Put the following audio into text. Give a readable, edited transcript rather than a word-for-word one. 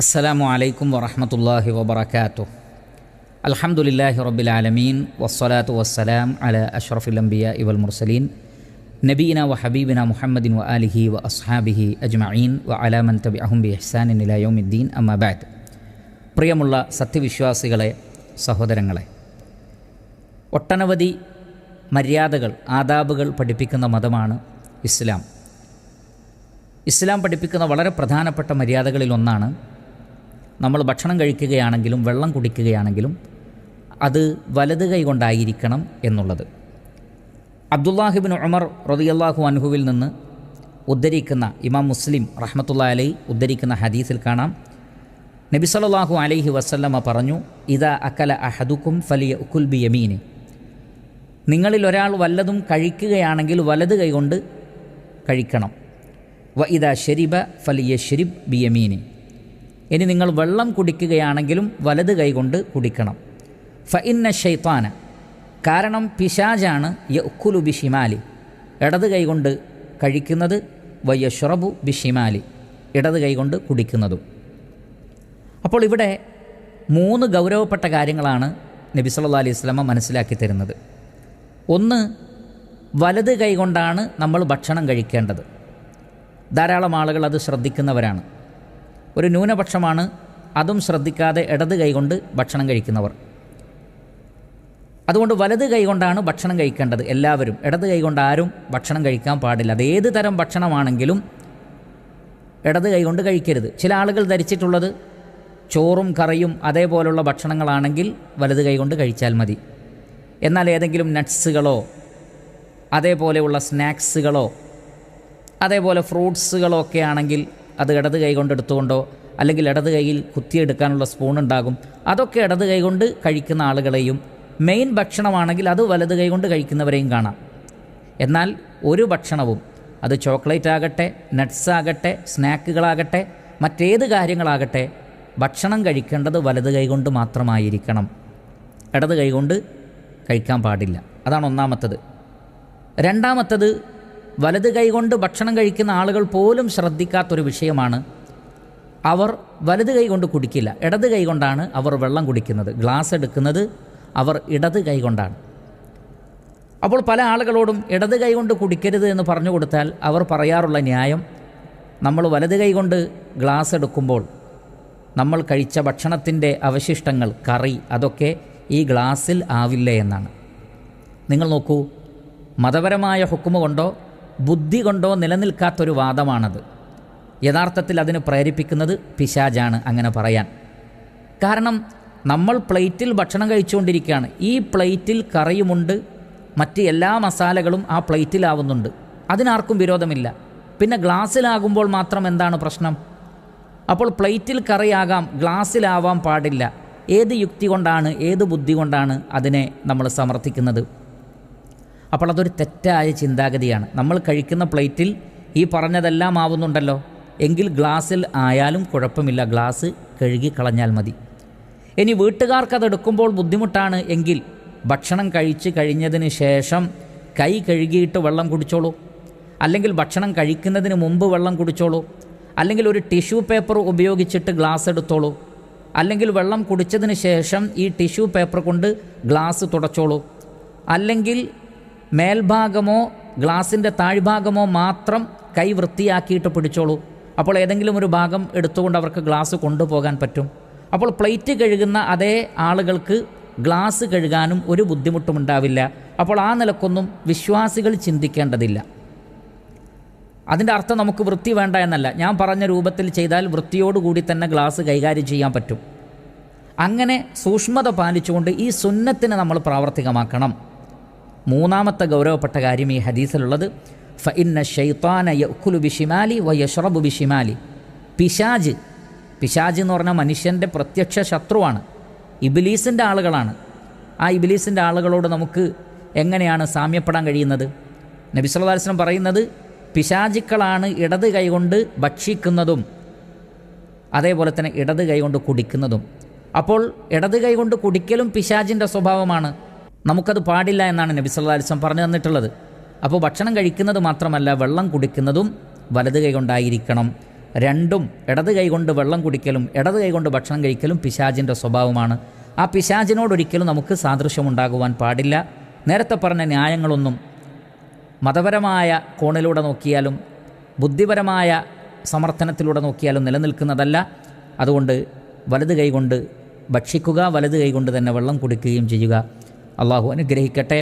അസ്സലാമു അലൈക്കും വറഹ്മത്തുള്ളാഹി വബറകാതുഹു. അൽഹംദുലില്ലാഹി റബ്ബിൽ ആലമീൻ വസ്സലാത്തു വസ്സലാം അലാ അഷ്റഫിൽ അംബിയാഇ വൽ മുർസലീൻ നബീന വ ഹബീബിന മുഹമ്മദിൻ വ ആലിഹി വ അസ്ഹാബിഹി അജ്മഈൻ വ അലാ മൻ തബിഅഹും ബി ഇഹ്സാനിൻ ഇലാ യൗമിദ്ദീൻ. അമ്മാ ബഅദ്. പ്രിയമുള്ള സത്യവിശ്വാസികളെ, സഹോദരങ്ങളെ, ഒട്ടനവധി മര്യാദകൾ, ആദാബുകൾ പഠിപ്പിക്കുന്ന മതമാണ് ഇസ്ലാം. ഇസ്ലാം പഠിപ്പിക്കുന്ന വളരെ പ്രധാനപ്പെട്ട മര്യാദകളിലൊന്നാണ് നമ്മൾ ഭക്ഷണം കഴിക്കുകയാണെങ്കിലും വെള്ളം കുടിക്കുകയാണെങ്കിലും അത് വലത് കൈ കൊണ്ടായിരിക്കണം എന്നുള്ളത്. അബ്ദുല്ലാഹിബ്നു ഉമർ റളിയല്ലാഹു അൻഹുവിൽ നിന്ന് ഉദ്ധരിക്കുന്ന, ഇമാം മുസ്ലിം റഹ്മത്തുള്ളാഹി അലൈഹി ഉദ്ധരിക്കുന്ന ഹദീസിൽ കാണാം, നബി സല്ലല്ലാഹു അലൈഹി വസല്ലമ പറഞ്ഞു, ഇദാ അക്കല അഹദുക്കും ഫലിയഅകുൽ ബിയമീനി. നിങ്ങളിൽ ഒരാൾ വല്ലതും കഴിക്കുകയാണെങ്കിൽ വലത് കൈ കൊണ്ട് കഴിക്കണം. വ ഇദാ ശരിബ ഫലിയശ്രിബ് ബിയമീനി. ഇനി നിങ്ങൾ വെള്ളം കുടിക്കുകയാണെങ്കിലും വലത് കൈ കൊണ്ട് കുടിക്കണം. ഫഇന്ന ശൈത്താന, കാരണം പിശാചാണ് യഅ്കുലു ബിഷിമാലി, ഇടത് കൈ കൊണ്ട് കഴിക്കുന്നത്, വയശ്റബു ബിഷിമാലി, ഇടത് കൈ കൊണ്ട് കുടിക്കുന്നതും. അപ്പോൾ ഇവിടെ മൂന്ന് ഗൗരവപ്പെട്ട കാര്യങ്ങളാണ് നബി സല്ലല്ലാഹു അലൈഹി വസല്ലമ മനസ്സിലാക്കി തരുന്നത്. ഒന്ന്, വലത് കൈ കൊണ്ടാണ് നമ്മൾ ഭക്ഷണം കഴിക്കേണ്ടത്. ധാരാളം ആളുകൾ അത് ശ്രദ്ധിക്കുന്നവരാണ്. ഒരു ന്യൂനപക്ഷമാണ് അതും ശ്രദ്ധിക്കാതെ ഇടത് കൈ കൊണ്ട് ഭക്ഷണം കഴിക്കുന്നവർ. അതുകൊണ്ട് വലത് കൈ കൊണ്ടാണ് ഭക്ഷണം കഴിക്കേണ്ടത് എല്ലാവരും. ഇടത് കൈ കൊണ്ട് ആരും ഭക്ഷണം കഴിക്കാൻ പാടില്ല. അത് ഏത് തരം ഭക്ഷണമാണെങ്കിലും ഇടത് കൈ കൊണ്ട് കഴിക്കരുത്. ചില ആളുകൾ ധരിച്ചിട്ടുള്ളത് ചോറും കറിയും അതേപോലുള്ള ഭക്ഷണങ്ങളാണെങ്കിൽ വലത് കൈ കൊണ്ട് കഴിച്ചാൽ മതി. എന്നാൽ ഏതെങ്കിലും നട്ട്സുകളോ അതേപോലെയുള്ള സ്നാക്സുകളോ അതേപോലെ ഫ്രൂട്ട്സുകളോ ഒക്കെ ആണെങ്കിൽ അത് ഇടത് കൈ കൊണ്ട് എടുത്തുകൊണ്ടോ, അല്ലെങ്കിൽ ഇടത് കൈയിൽ കുത്തിയെടുക്കാനുള്ള സ്പൂൺ ഉണ്ടാകും, അതൊക്കെ ഇടത് കൈ കൊണ്ട് കഴിക്കുന്ന ആളുകളെയും, മെയിൻ ഭക്ഷണമാണെങ്കിൽ അത് വലത് കൈ കൊണ്ട് കഴിക്കുന്നവരെയും കാണാം. എന്നാൽ ഒരു ഭക്ഷണവും, അത് ചോക്ലേറ്റ് ആകട്ടെ, നട്ട്സ് ആകട്ടെ, സ്നാക്കുകളാകട്ടെ, മറ്റേത് കാര്യങ്ങളാകട്ടെ, ഭക്ഷണം കഴിക്കേണ്ടത് വലത് കൈ കൊണ്ട് മാത്രമായിരിക്കണം. ഇടത് കൈ കൊണ്ട് കഴിക്കാൻ പാടില്ല. അതാണ് ഒന്നാമത്തത്. രണ്ടാമത്തത്, വലത് കൈ കൊണ്ട് ഭക്ഷണം കഴിക്കുന്ന ആളുകൾ പോലും ശ്രദ്ധിക്കാത്തൊരു വിഷയമാണ്, അവർ വലത് കൈ കൊണ്ട് കുടിക്കില്ല, ഇടത് കൈ കൊണ്ടാണ് അവർ വെള്ളം കുടിക്കുന്നത്. ഗ്ലാസ് എടുക്കുന്നത് അവർ ഇടത് കൈ കൊണ്ടാണ്. അപ്പോൾ പല ആളുകളോടും ഇടത് കൈ കൊണ്ട് കുടിക്കരുത് എന്ന് പറഞ്ഞു കൊടുത്താൽ അവർ പറയാറുള്ള ന്യായം, നമ്മൾ വലത് കൈ കൊണ്ട് ഗ്ലാസ് എടുക്കുമ്പോൾ നമ്മൾ കഴിച്ച ഭക്ഷണത്തിൻ്റെ അവശിഷ്ടങ്ങൾ, കറി, അതൊക്കെ ഈ ഗ്ലാസ്സിൽ ആവില്ലേ എന്നാണ്. നിങ്ങൾ നോക്കൂ, മതപരമായ ഹുക്കുമ കൊണ്ടോ ബുദ്ധി കൊണ്ടോ നിലനിൽക്കാത്തൊരു വാദമാണത്. യഥാർത്ഥത്തിൽ അതിന് പ്രേരിപ്പിക്കുന്നത് പിശാചാണ് അങ്ങനെ പറയാൻ. കാരണം നമ്മൾ പ്ലേറ്റിൽ ഭക്ഷണം കഴിച്ചുകൊണ്ടിരിക്കുകയാണ്. ഈ പ്ലേറ്റിൽ കറിയുമുണ്ട്, മറ്റ് എല്ലാ മസാലകളും ആ പ്ലേറ്റിലാവുന്നുണ്ട്. അതിനാർക്കും വിരോധമില്ല. പിന്നെ ഗ്ലാസ്സിലാകുമ്പോൾ മാത്രം എന്താണ് പ്രശ്നം? അപ്പോൾ പ്ലേറ്റിൽ കറിയാകാം, ഗ്ലാസ്സിലാവാൻ പാടില്ല. ഏത് യുക്തി കൊണ്ടാണ്, ഏത് ബുദ്ധി കൊണ്ടാണ് അതിനെ നമ്മൾ സമർത്ഥിക്കുന്നത്? അപ്പോൾ അതൊരു തെറ്റായ ചിന്താഗതിയാണ്. നമ്മൾ കഴിക്കുന്ന പ്ലേറ്റിൽ ഈ പറഞ്ഞതെല്ലാം ആവുന്നുണ്ടല്ലോ, എങ്കിൽ ഗ്ലാസ്സിൽ ആയാലും കുഴപ്പമില്ല, ഗ്ലാസ് കഴുകിക്കളഞ്ഞാൽ മതി. ഇനി വീട്ടുകാർക്കതെടുക്കുമ്പോൾ ബുദ്ധിമുട്ടാണ് എങ്കിൽ ഭക്ഷണം കഴിച്ച് കഴിഞ്ഞതിന് ശേഷം കൈ കഴുകിയിട്ട് വെള്ളം കുടിച്ചോളൂ, അല്ലെങ്കിൽ ഭക്ഷണം കഴിക്കുന്നതിന് മുമ്പ് വെള്ളം കുടിച്ചോളൂ, അല്ലെങ്കിൽ ഒരു ടിഷ്യൂ പേപ്പർ ഉപയോഗിച്ചിട്ട് ഗ്ലാസ് എടുത്തോളൂ, അല്ലെങ്കിൽ വെള്ളം കുടിച്ചതിന് ശേഷം ഈ ടിഷ്യൂ പേപ്പർ കൊണ്ട് ഗ്ലാസ് തുടച്ചോളൂ, അല്ലെങ്കിൽ മേൽഭാഗമോ ഗ്ലാസിൻ്റെ താഴ്ഭാഗമോ മാത്രം കൈ വൃത്തിയാക്കിയിട്ട് പിടിച്ചോളൂ. അപ്പോൾ ഏതെങ്കിലും ഒരു ഭാഗം എടുത്തുകൊണ്ട് അവർക്ക് ഗ്ലാസ് കൊണ്ടുപോകാൻ പറ്റും. അപ്പോൾ പ്ലേറ്റ് കഴുകുന്ന അതേ ആളുകൾക്ക് ഗ്ലാസ് കഴുകാനും ഒരു ബുദ്ധിമുട്ടും ഉണ്ടാവില്ല. അപ്പോൾ ആ നിലക്കൊന്നും വിശ്വാസികൾ ചിന്തിക്കേണ്ടതില്ല. അതിൻ്റെ അർത്ഥം നമുക്ക് വൃത്തി വേണ്ട എന്നല്ല. ഞാൻ പറഞ്ഞ രൂപത്തിൽ ചെയ്താൽ വൃത്തിയോടുകൂടി തന്നെ ഗ്ലാസ് കൈകാര്യം ചെയ്യാൻ പറ്റും. അങ്ങനെ സൂക്ഷ്മത പാലിച്ചുകൊണ്ട് ഈ സുന്നത്തിനെ നമ്മൾ പ്രാവർത്തികമാക്കണം. മൂന്നാമത്തെ ഗൗരവപ്പെട്ട കാര്യം ഈ ഹദീസിലുള്ളത്, ഫഇന്ന ശൈത്താന യഅ്കുലു ബിഷിമാലി വയശ്റബു ബിഷിമാലി. പിശാജ് എന്ന് പറഞ്ഞാൽ മനുഷ്യൻ്റെ പ്രത്യക്ഷ ശത്രുവാണ്, ഇബ്ലീസിൻ്റെ ആളുകളാണ്. ആ ഇബ്ലീസിൻ്റെ ആളുകളോട് നമുക്ക് എങ്ങനെയാണ് സാമ്യപ്പെടാൻ കഴിയുന്നത്? നബി സല്ലല്ലാഹു അലൈഹി വസല്ലം പറയുന്നത്, പിശാചുക്കളാണ് ഇടത് കൈകൊണ്ട് ഭക്ഷിക്കുന്നതും അതേപോലെ തന്നെ ഇടത് കൈകൊണ്ട് കുടിക്കുന്നതും. അപ്പോൾ ഇടത് കൈകൊണ്ട് കുടിക്കലും പിശാചിൻ്റെ സ്വഭാവമാണ്. നമുക്കത് പാടില്ല എന്നാണ് നബി സല്ലല്ലാഹു അലൈഹി വസല്ലം പറഞ്ഞു തന്നിട്ടുള്ളത്. അപ്പോൾ ഭക്ഷണം കഴിക്കുന്നത് മാത്രമല്ല, വെള്ളം കുടിക്കുന്നതും വലത് കൈ കൊണ്ടായിരിക്കണം. രണ്ടും ഇടത് കൈകൊണ്ട് വെള്ളം കുടിക്കലും ഇടത് കൈകൊണ്ട് ഭക്ഷണം കഴിക്കലും പിശാചിൻ്റെ സ്വഭാവമാണ്. ആ പിശാചിനോടൊരിക്കലും നമുക്ക് സാദൃശ്യമുണ്ടാകുവാൻ പാടില്ല. നേരത്തെ പറഞ്ഞ ന്യായങ്ങളൊന്നും മതപരമായ കോണിലൂടെ നോക്കിയാലും ബുദ്ധിപരമായ സമർത്ഥനത്തിലൂടെ നോക്കിയാലും നിലനിൽക്കുന്നതല്ല. അതുകൊണ്ട് വലത് കൈകൊണ്ട് ഭക്ഷിക്കുക, വലത് കൈകൊണ്ട് തന്നെ വെള്ളം കുടിക്കുകയും ചെയ്യുക. അള്ളാഹു അനുഗ്രഹിക്കട്ടെ.